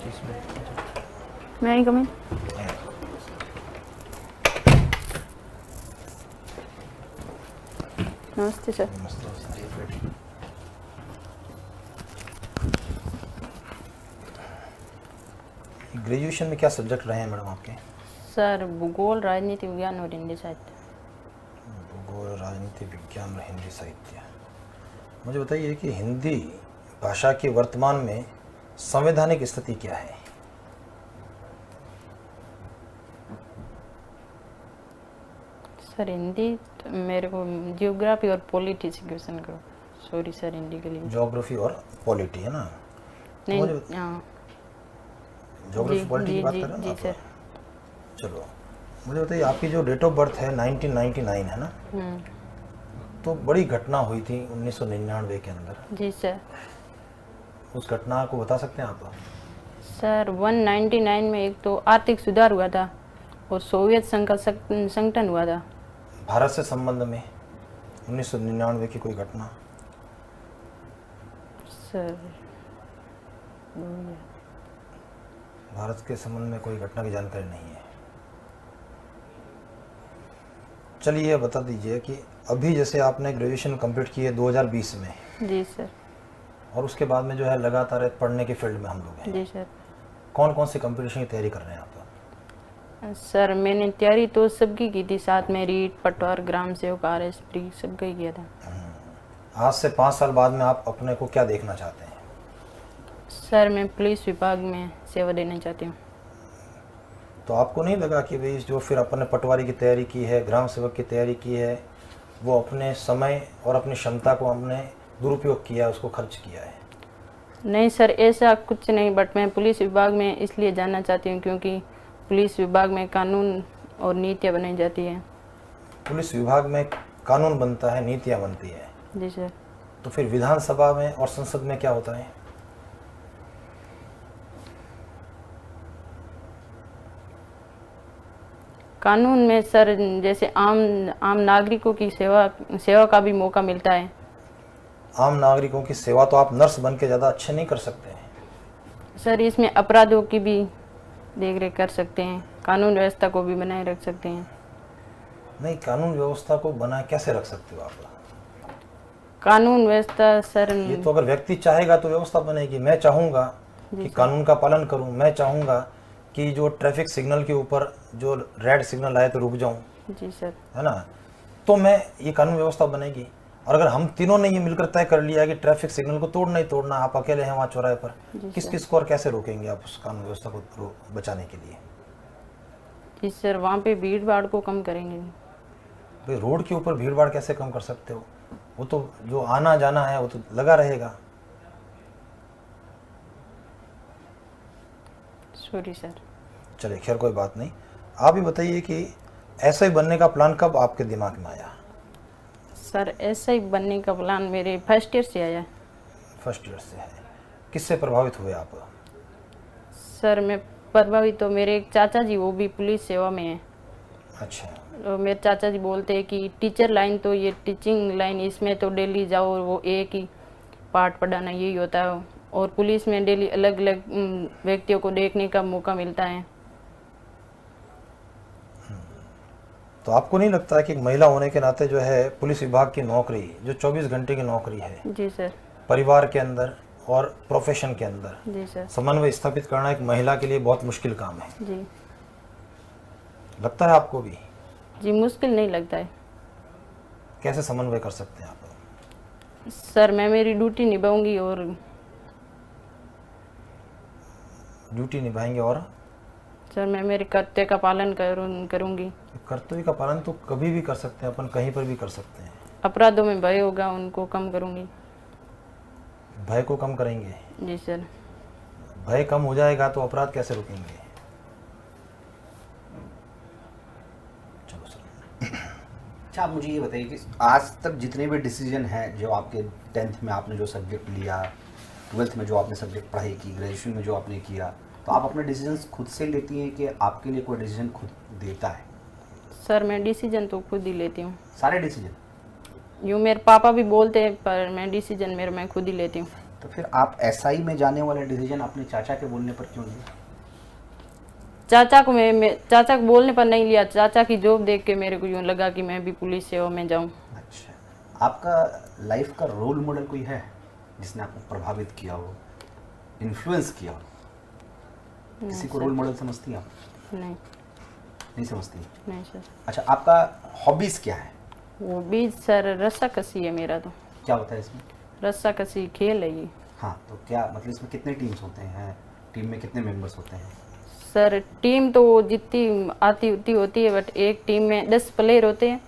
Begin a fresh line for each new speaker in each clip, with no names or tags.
मैं I coming. नमस्ते sir.
Graduation में क्या सब्जेक्ट रहे हैं मैडम आपके?
सर भूगोल, राजनीति विज्ञान और हिंदी साहित्य।
भूगोल, राजनीति विज्ञान और हिंदी साहित्य। मुझे बताइए कि हिंदी भाषा की वर्तमान में संवैधानिक स्थिति क्या है?
सर हिंदी तो मेरे को जियोग्राफी और पॉलिटी से क्वेश्चन करो। सॉरी सर, हिंदी के लिए
ज्योग्राफी और पॉलिटी है ना?
नहीं।
तो
हाँ
ज्योग्राफी
जी
पॉलिटी की बात
जी
कर रहे हैं ना
जी
आप?
सर।
चलो मुझे बताइए, आपकी जो डेट ऑफ बर्थ है 1999 है ना? तो बड़ी घटना हुई थी 1999 के अंदर।
जी सर।
उस घटना को बता सकते हैं आप?
सर 199 में एक तो आर्थिक सुधार हुआ था और सोवियत संघ का संगठन हुआ था।
भारत से संबंध में 1999 की कोई घटना?
सर
भारत के संबंध में कोई घटना की जानकारी नहीं है। चलिए ये बता दीजिए कि अभी जैसे आपने ग्रेजुएशन कंप्लीट की है 2020 में।
जी सर।
और उसके बाद में जो है लगातार पढ़ने के फील्ड में हम लोग हैं।
जी सर।
कौन कौन से कंपटीशन की तैयारी कर रहे हैं आप?
सर मैंने तैयारी तो सबकी की थी, साथ में रीट, पटवार, ग्राम सेवक, RS प्री सबका ही किया था।
आज से 5 साल बाद में आप अपने को क्या देखना चाहते हैं?
सर मैं पुलिस विभाग में सेवा देना चाहती हूँ।
तो आपको नहीं लगा कि भाई जो फिर अपने पटवारी की तैयारी की है, ग्राम सेवक की तैयारी की है, वो अपने समय और अपनी क्षमता को हमने दुरुपयोग किया है, उसको खर्च किया है?
नहीं सर, ऐसा कुछ नहीं, बट मैं पुलिस विभाग में इसलिए जाना चाहती हूँ क्योंकि पुलिस विभाग में कानून और नीतियाँ बनाई जाती है।
पुलिस विभाग में कानून बनता है, नीतियाँ बनती है।
जी सर।
तो फिर विधानसभा में और संसद में क्या होता है?
कानून में सर जैसे आम नागरिकों की सेवा का भी मौका मिलता है।
आम नागरिकों की सेवा तो आप नर्स बन के ज़्यादा अच्छे नहीं कर सकते हैं
सर, इसमें अपराधों की भी देखरेख कर सकते हैं, कानून व्यवस्था को भी बनाए रख सकते हैं।
नहीं, कानून व्यवस्था को बनाए कैसे रख सकते हो आप?
कानून व्यवस्था सर,
ये तो अगर व्यक्ति चाहेगा तो व्यवस्था बनेगी। मैं चाहूँगा कि कानून का पालन करूँ, मैं चाहूँगा कि जो ट्रैफिक सिग्नल के ऊपर जो रेड सिग्नल आए तो रुक जाऊँ,
जी सर,
है ना? तो मैं ये कानून व्यवस्था बनेगी। और अगर हम तीनों ने ये मिलकर तय कर लिया कि ट्रैफिक सिग्नल को तोड़ना ही तोड़ना, आप अकेले हैं वहाँ चौराहे पर, किस किस को और कैसे रोकेंगे आप उस कानून व्यवस्था को बचाने के लिए?
जी सर, वहाँ पे भीड़ भाड़ को कम करेंगे।
भाई रोड के ऊपर भीड़ भाड़ कैसे कम कर सकते हो? वो तो जो आना जाना है वो तो लगा रहेगा।
Sorry sir.
चलिए खैर कोई बात नहीं। आप ही बताइए कि ऐसा ही बनने का प्लान कब आपके दिमाग में आया?
सर ऐसा ही बनने का प्लान मेरे फर्स्ट ईयर से आया।
फर्स्ट ईयर से है। किससे प्रभावित हुए आप?
सर मैं प्रभावित तो मेरे एक चाचा जी, वो भी पुलिस सेवा में है।
अच्छा।
तो मेरे चाचा जी बोलते हैं कि टीचर लाइन तो ये टीचिंग लाइन, इसमें तो डेली जाओ और वो एक ही पाठ पढ़ाना यही होता है, और पुलिस में डेली अलग अलग व्यक्तियों को देखने का मौका मिलता है।
तो आपको नहीं लगता है कि एक महिला होने के नाते जो है पुलिस विभाग की नौकरी, जो 24 घंटे की नौकरी है,
जी सर।
परिवार के अंदर और प्रोफेशन के अंदर
जी सर।
समन्वय स्थापित करना एक महिला के लिए बहुत मुश्किल काम है?
जी।
लगता है आपको भी?
जी, मुश्किल नहीं लगता है।
कैसे समन्वय कर सकते हैं आप?
सर मैं मेरी ड्यूटी निभाऊंगी और
ड्यूटी निभाएंगे और
सर मैं मेरे कर्तव्य का पालन करूंगी।
कर्तव्य का पालन तो कभी भी कर सकते हैं अपन, कहीं पर भी कर सकते हैं।
अपराधों में भय होगा उनको कम करूंगी।
भय को कम करेंगे?
जी सर।
भय कम हो जाएगा तो अपराध कैसे रुकेंगे? चलो सर।
अच्छा, आप मुझे ये बताइए कि आज तक जितने भी डिसीजन हैं, जो आपके 10th में आपने जो सब्जेक्ट लिया, 12th में जो आपने सब्जेक्ट पढ़ाई की, ग्रेजुएशन में जो आपने किया, तो आप अपने डिसीजंस खुद से लेती हैं कि आपके लिए कोई डिसीजन खुद देता है?
सर मैं डिसीजन तो खुद ही लेती हूँ।
सारे डिसीजन?
यूँ मेरे पापा भी बोलते हैं, पर मैं डिसीजन मैं खुद ही लेती हूँ।
तो फिर आप एसआई में जाने वाला डिसीजन अपने चाचा के बोलने पर क्यों लिया?
चाचा को मैं चाचा को बोलने पर नहीं लिया, चाचा की जॉब देख के मेरे को यूँ लगा कि मैं भी पुलिस सेवा में जाऊँ।
अच्छा, आपका लाइफ का रोल मॉडल कोई है जिसने आपको प्रभावित किया हो, इन्फ्लुएंस किया हो? किसी को रोल मॉडल समझती हैं आप?
नहीं
नहीं समझती?
नहीं सर।
अच्छा, आपका हॉबीज़ क्या है?
वो भी सर रस्साकसी है मेरा। तो
क्या होता है इसमें?
रस्साकसी खेल है ये।
हाँ, तो क्या मतलब इसमें कितने टीम्स होते हैं, टीम में कितने मेंबर्स होते हैं?
सर टीम तो जितनी आती उतनी होती है, बट एक टीम में 10 प्लेयर होते हैं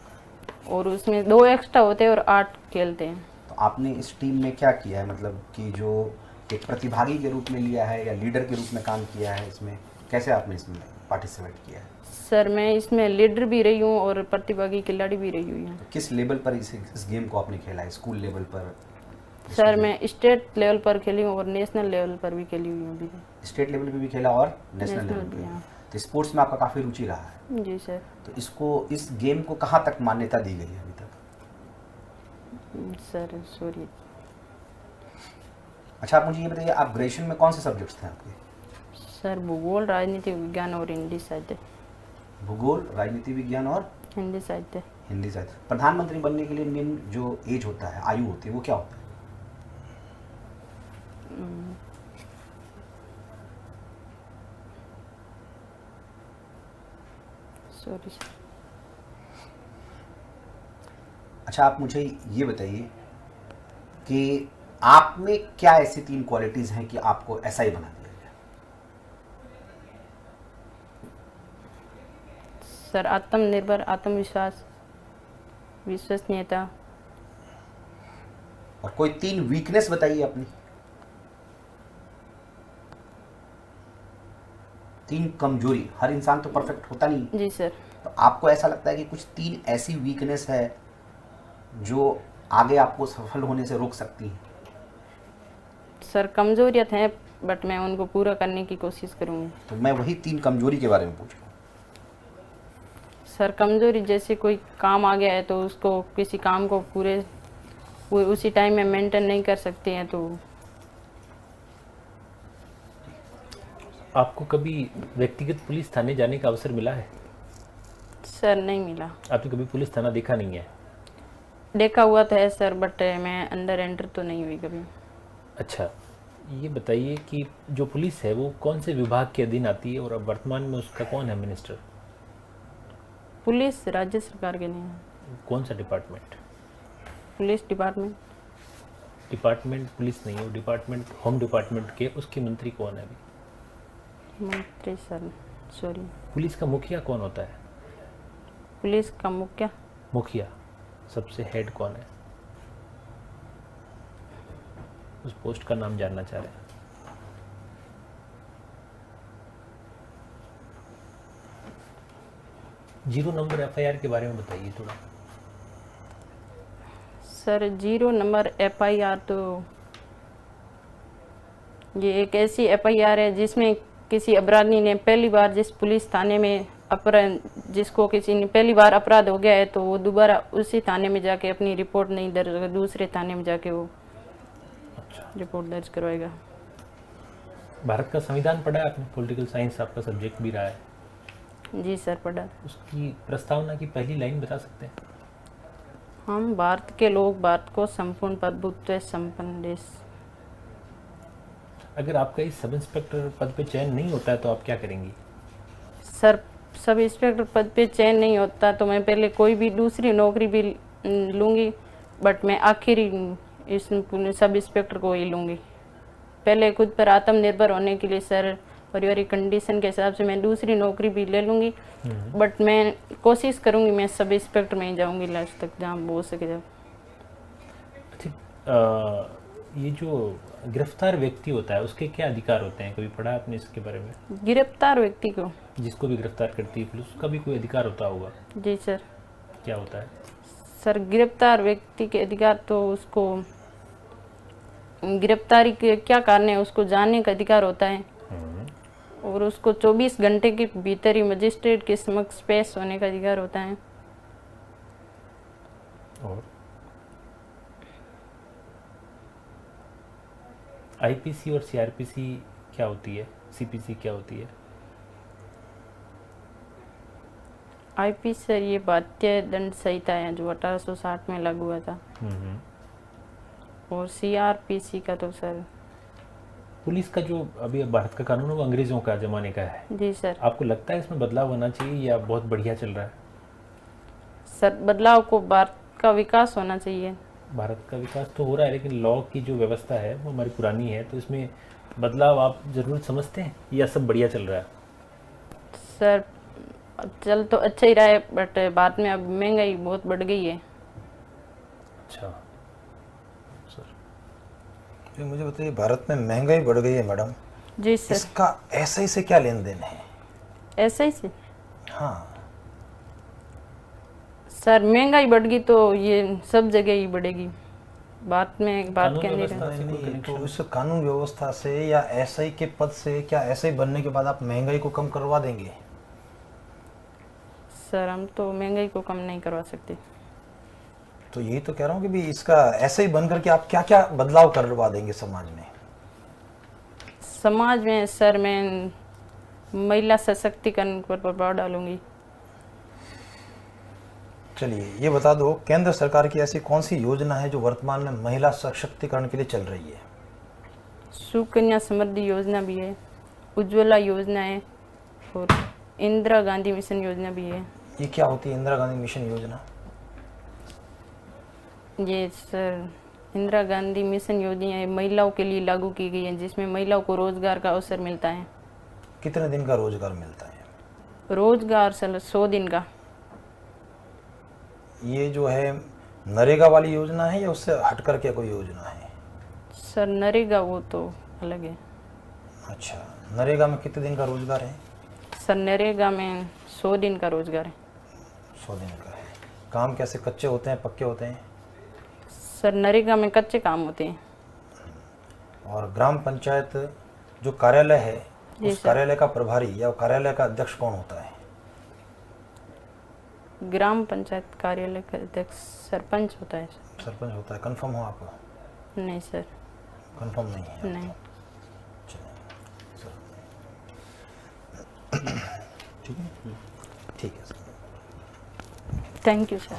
और उसमें 2 एक्स्ट्रा होते हैं और 8 खेलते हैं।
तो आपने इस टीम में क्या किया है, मतलब कि जो एक प्रतिभागी के रूप में लिया है या लीडर के रूप में काम किया है, इसमें कैसे आपने इसमें पार्टिसिपेट किया है?
सर मैं इसमें लीडर भी रही हूँ और प्रतिभागी खिलाड़ी भी रही हुई हूँ।
तो किस लेवल पर इस गेम को आपने खेला है? स्कूल लेवल पर?
सर मैं स्टेट लेवल पर खेली हूँ और नेशनल लेवल पर भी खेली हुई हूँ अभी।
स्टेट लेवल पे भी खेला और नेशनल लेवल पे भी।
हाँ।
तो स्पोर्ट्स में आपका काफ़ी रुचि रहा है।
जी सर।
तो इस गेम को कहाँ तक मान्यता दी गई है अभी तक?
Sir sorry.
अच्छा, आप मुझे ये बताइए, आप ग्रेजुएशन में कौन से सब्जेक्ट्स थे आपके?
सर भूगोल, राजनीति विज्ञान और हिंदी साहित्य।
भूगोल, राजनीति विज्ञान और
हिंदी साहित्य।
हिंदी साहित्य। प्रधानमंत्री बनने के लिए निम्न जो एज होता है, आयु होती है, वो क्या होता है?
Sorry sir.
अच्छा, आप मुझे ये बताइए कि आप में क्या ऐसी 3 क्वालिटीज़ हैं कि आपको एसआई बना दिया गया?
सर आत्मनिर्भर, आत्मविश्वास, विश्वसनीयता।
और कोई 3 वीकनेस बताइए अपनी। 3 कमजोरी। हर इंसान तो परफेक्ट होता नहीं।
जी सर।
तो आपको ऐसा लगता है कि कुछ 3 ऐसी वीकनेस है जो आगे आपको सफल होने से रोक सकती है?
सर कमजोरियत है, बट मैं उनको पूरा करने की कोशिश करूँगी।
तो मैं वही 3 कमजोरी के बारे में पूछ रहा हूँ।
सर कमजोरी जैसे कोई काम आ गया है तो उसको किसी काम को पूरे उसी टाइम में मेंटेन नहीं कर सकते हैं। तो
आपको कभी व्यक्तिगत पुलिस थाने जाने का अवसर मिला है?
सर नहीं मिला।
आपने कभी पुलिस थाना देखा नहीं है?
देखा हुआ तो है सर, बट मैं अंडर एंटर तो नहीं हुई कभी।
अच्छा, ये बताइए कि जो पुलिस है वो कौन से विभाग के अधीन आती है और अब वर्तमान में उसका कौन है मिनिस्टर?
पुलिस राज्य सरकार के नहीं है।
कौन सा department?
Police department.
Department police नहीं है, डिपार्टमेंट होम डिपार्टमेंट के, उसके मंत्री कौन है अभी?
मंत्री सर सॉरी।
पुलिस का मुखिया कौन होता है?
पुलिस का
मुखिया सबसे हेड कौन है? उस पोस्ट का नाम जानना चाह रहे हैं। जीरो नंबर एफआईआर के बारे में बताइए थोड़ा।
सर 0 नंबर एफआईआर तो ये एक ऐसी एफआईआर है जिसमें किसी अपराधी ने पहली बार जिस पुलिस थाने में जिसको किसी ने पहली बार अपराध हो गया है तो वो दोबारा उसी थाने में जाके अपनी रिपोर्ट नहीं दर्ज, दूसरे थाने में जाके वो रिपोर्ट दर्ज करवाएगा।
भारत का संविधान पढ़ा है आपने? पॉलिटिकल साइंस आपका सब्जेक्ट भी रहा है।
जी सर पढ़ा।
उसकी प्रस्तावना की पहली लाइन बता सकते हैं?
हम भारत के लोग भारत को संपूर्ण प्रभुत्व संपन्न देश।
अगर आपका इस सब इंस्पेक्टर पद पे चयन नहीं होता है तो आप क्या करेंगी?
सर सब इंस्पेक्टर पद पे चयन नहीं होता तो मैं पहले कोई भी दूसरी नौकरी भी लूँगी, बट मैं आखिरी इस सब इंस्पेक्टर को ही लूँगी। पहले खुद पर आत्मनिर्भर होने के लिए सर पारिवारिक कंडीशन के हिसाब से मैं दूसरी नौकरी भी ले लूँगी, बट मैं कोशिश करूँगी मैं सब इंस्पेक्टर में ही जाऊँगी लास्ट तक जहाँ हो सके जब।
अच्छा, ये जो गिरफ्तार व्यक्ति होता है उसके क्या अधिकार होते हैं? कभी पढ़ा आपने इसके बारे में?
गिरफ्तार व्यक्ति को
जिसको भी गिरफ्तार करती है पुलिस, उसका भी कोई अधिकार होता होगा?
जी सर।
क्या होता है?
सर गिरफ्तार व्यक्ति के अधिकार तो उसको गिरफ्तारी के क्या कारण है उसको जानने का अधिकार होता है और उसको 24 घंटे के भीतर ही मजिस्ट्रेट के समक्ष पेश होने का अधिकार होता है।
और आईपीसी और सीआरपीसी क्या होती है, सीपीसी क्या होती है?
आईपी सर ये भारतीय दंड संहिता है जो 1860 में लागू हुआ था। और सीआरपीसी का तो सर
पुलिस का जो अभी भारत का कानून है वो अंग्रेजों का ज़माने का है।
जी सर।
आपको लगता है इसमें बदलाव होना चाहिए या बहुत बढ़िया चल रहा है?
सर बदलाव को भारत का विकास होना चाहिए।
भारत का विकास तो हो रहा है, लेकिन लॉ की जो व्यवस्था है वो हमारी पुरानी है, तो इसमें बदलाव आप ज़रूरत समझते हैं या सब बढ़िया चल रहा है?
सर चल तो अच्छा ही रहा है, बट बाद में अब महंगाई बहुत बढ़ गई है।
अच्छा सर,
तो मुझे बताइए, भारत में महंगाई बढ़ गई है मैडम,
जी सर।
इसका एसआई से क्या लेन देन है?
ऐसा ही से
हाँ,
सर महंगाई बढ़ गई तो ये सब जगह ही बढ़ेगी, बात में बात
कानून
कहने
व्यवस्था
रहे।
से कोई
नहीं, तो
connection?
इस कानून व्यवस्था से या एसआई के पद से, क्या एसआई बनने के बाद आप महंगाई को कम करवा देंगे?
सर हम तो महंगाई को कम नहीं करवा सकते।
तो यही तो कह रहा हूँ कि भी इसका एसआई बन करके आप क्या क्या बदलाव करवा देंगे समाज में?
समाज में सर मैं महिला सशक्तिकरण पर प्रभाव डालूंगी।
चलिए ये बता दो, केंद्र सरकार की ऐसी कौन सी योजना है जो वर्तमान में महिला सशक्तिकरण के लिए चल रही है?
सुकन्या समृद्धि योजना भी है, उज्ज्वला योजना है और इंदिरा गांधी मिशन योजना भी है।
ये क्या होती है इंदिरा गांधी मिशन योजना?
ये सर इंदिरा गांधी मिशन योजना महिलाओं के लिए लागू की गई है, जिसमें महिलाओं को रोजगार का अवसर मिलता है।
कितने दिन का रोजगार मिलता है?
रोजगार सर 100 दिन का।
ये जो है नरेगा वाली योजना है या उससे हट करके कोई योजना है?
सर नरेगा वो तो अलग है।
अच्छा, नरेगा में कितने दिन का रोजगार है?
सर नरेगा में 100 दिन का रोजगार है।
100 दिन का है। काम कैसे, कच्चे होते हैं पक्के होते हैं?
सर नरेगा में कच्चे काम होते हैं।
और ग्राम पंचायत जो कार्यालय है,
जी
उस
सर।
कार्यालय का प्रभारी या कार्यालय का अध्यक्ष कौन होता है?
ग्राम पंचायत कार्यालय का अध्यक्ष सरपंच होता है।
सरपंच होता है। कंफर्म हो आप?
नहीं सर।
कंफर्म नहीं है?
नहीं।
ठीक है, ठीक है सर।
Thank you sir.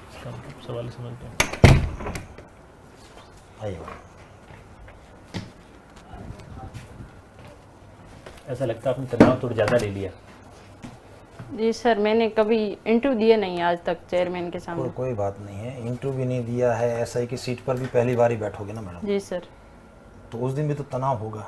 इसका सवाल समझते हैं।
आइए।
ऐसा लगता है आपने तनाव थोड़ा ज़्यादा ले लिया।
जी सर, मैंने कभी इंटरव्यू दिया नहीं आज तक चेयरमैन के सामने।
कोई बात नहीं है, इंटरव्यू भी नहीं दिया है, एसआई की सीट पर भी पहली बार ही बैठोगे ना मैडम,
जी सर।
तो उस दिन भी तो तनाव होगा।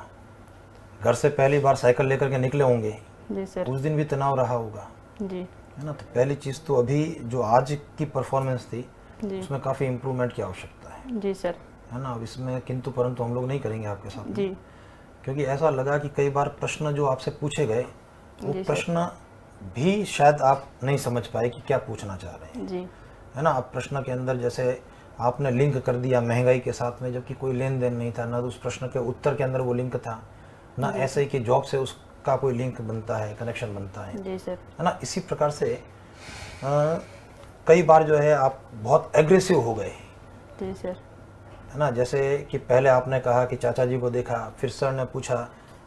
घर से पहली बार साइकिल लेकर के निकले होंगे,
जी सर।
उस दिन भी तनाव रहा होगा,
जी
है ना। तो पहली चीज़ तो अभी जो आज की परफॉर्मेंस थी
जी
उसमें काफ़ी इम्प्रूवमेंट की आवश्यकता है
जी सर।
है ना। अब इसमें किंतु परंतु हम लोग नहीं करेंगे आपके साथ में,
जी
क्योंकि ऐसा लगा कि कई बार प्रश्न जो आपसे पूछे गए वो
जी सर।
प्रश्न भी शायद आप नहीं समझ पाए कि क्या पूछना चाह रहे हैं,
जी
है ना। आप प्रश्न के अंदर जैसे आपने लिंक कर दिया महंगाई के साथ में, जबकि कोई लेन देन नहीं था, ना तो उस प्रश्न के उत्तर के अंदर वो लिंक था, ना एसआई की जॉब से उसका कोई लिंक बनता है, कनेक्शन बनता है
जी सर।
ना। इसी प्रकार से कई बार जो है आप बहुत एग्रेसिव हो गए,
जी सर।
है ना। जैसे कि पहले आपने कहा कि चाचा जी को देखा, फिर सर ने पूछा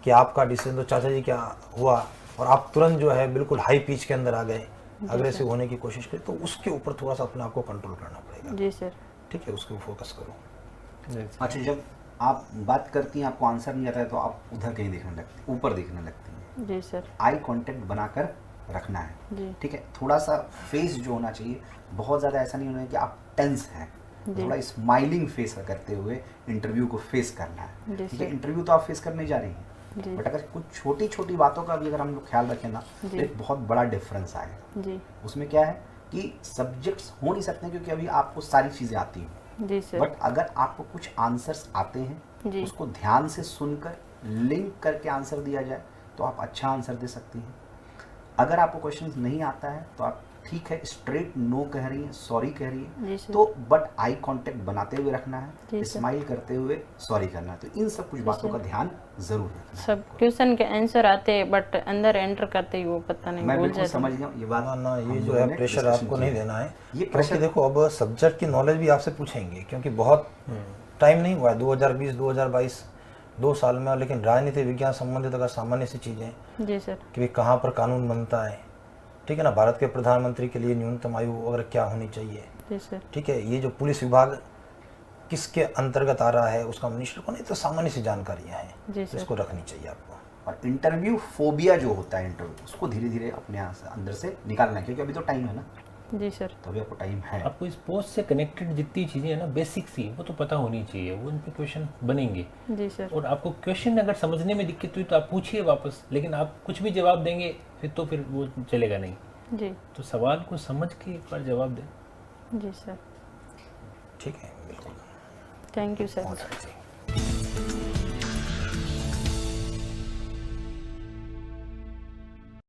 कि आपका डिसीजन, तो चाचा जी क्या हुआ, और आप तुरंत जो है बिल्कुल हाई पिच के अंदर आ गए, अग्रेसिव होने की कोशिश करी। तो उसके ऊपर थोड़ा सा अपने आप को कंट्रोल करना पड़ेगा,
जी सर।
ठीक है, उसको फोकस करो।
अच्छा, जब आप बात करती हैं आपको आंसर नहीं आता है तो आप उधर कहीं देखने लगती, ऊपर देखने लगती हैं।
जी सर।
आई कांटेक्ट बनाकर रखना है,
जी
ठीक है। थोड़ा सा फेस जो होना चाहिए, बहुत ज़्यादा ऐसा नहीं होना है कि आप टेंस हैं,
जी।
थोड़ा स्माइलिंग फेस करते हुए इंटरव्यू को फेस करना है,
जी
ठीक है।
सर।
इंटरव्यू तो आप फेस करने जा रही हैं,
जी
बट अगर कुछ छोटी छोटी बातों का भी अगर हम लोग ख्याल रखें ना, तो
जी।
एक बहुत बड़ा डिफरेंस आएगा।
जी
उसमें क्या है कि सब्जेक्ट्स हो नहीं सकते क्योंकि अभी आपको सारी चीज़ें आती हैं,
जी सर।
बट अगर आपको कुछ आंसर्स आते हैं,
जी
उसको ध्यान से सुनकर लिंक करके आंसर दिया जाए तो आप अच्छा आंसर दे सकती हैं। अगर आपको क्वेश्चंस नहीं आता है तो आप ठीक है, स्ट्रेट नो कह रही है, सॉरी कह रही
जी
है,
सर।
तो बट आई कांटेक्ट बनाते हुए रखना
जी
है,
सर।
स्माइल करते हुए सॉरी करना है। तो इन सब कुछ बातों का ध्यान जरूर रखना है।
सब क्वेश्चन के आंसर आते हैं बट अंदर एंटर करते ही वो पता नहीं
मैं
भूल
बिल्कुल
जाते
समझ
हैं।
गया हूँ ये बात।
ना ना, ये
हम
जो
लोगों
है
ने
प्रेशर
discussion
आपको
किया
नहीं
है।
देना है,
ये
क्योंकि
प्रेशर
देखो अब सब्जेक्ट की नॉलेज भी आपसे पूछेंगे, क्योंकि बहुत टाइम नहीं हुआ है, 2020 2022 2 साल में, लेकिन राजनीति विज्ञान संबंधित अगर सामान्य सी चीज़ें
जी सर।
कि भाई कहाँ पर कानून बनता है, ठीक है ना, भारत के प्रधानमंत्री के लिए न्यूनतम आयु वगैरह क्या होनी चाहिए,
जी सर।
ठीक है, ये जो पुलिस विभाग किसके अंतर्गत आ रहा है उसका मिनिस्टर को नहीं, तो सामान्य सी जानकारियाँ हैं,
जी
तो
सर।
इसको रखनी चाहिए आपको।
और इंटरव्यू फोबिया जो होता है इंटरव्यू, उसको धीरे धीरे अपने यहाँ से अंदर से निकालना है, क्योंकि अभी तो टाइम है ना,
जी सर।
तो अभी आपको टाइम है।
आपको इस पोस्ट से कनेक्टेड जितनी चीज़ें हैं ना बेसिक सी, वो तो पता होनी चाहिए, वो उन पे क्वेश्चन बनेंगे।
जी सर।
और आपको क्वेश्चन अगर समझने में दिक्कत हुई तो आप पूछिए वापस, लेकिन आप कुछ भी जवाब देंगे फिर वो चलेगा नहीं।
जी।
तो सवाल को समझ के एक बार जवाब दें।
जी सर।
ठीक है, बिल्कुल।
Thank you sir.
बहुत अच्छी।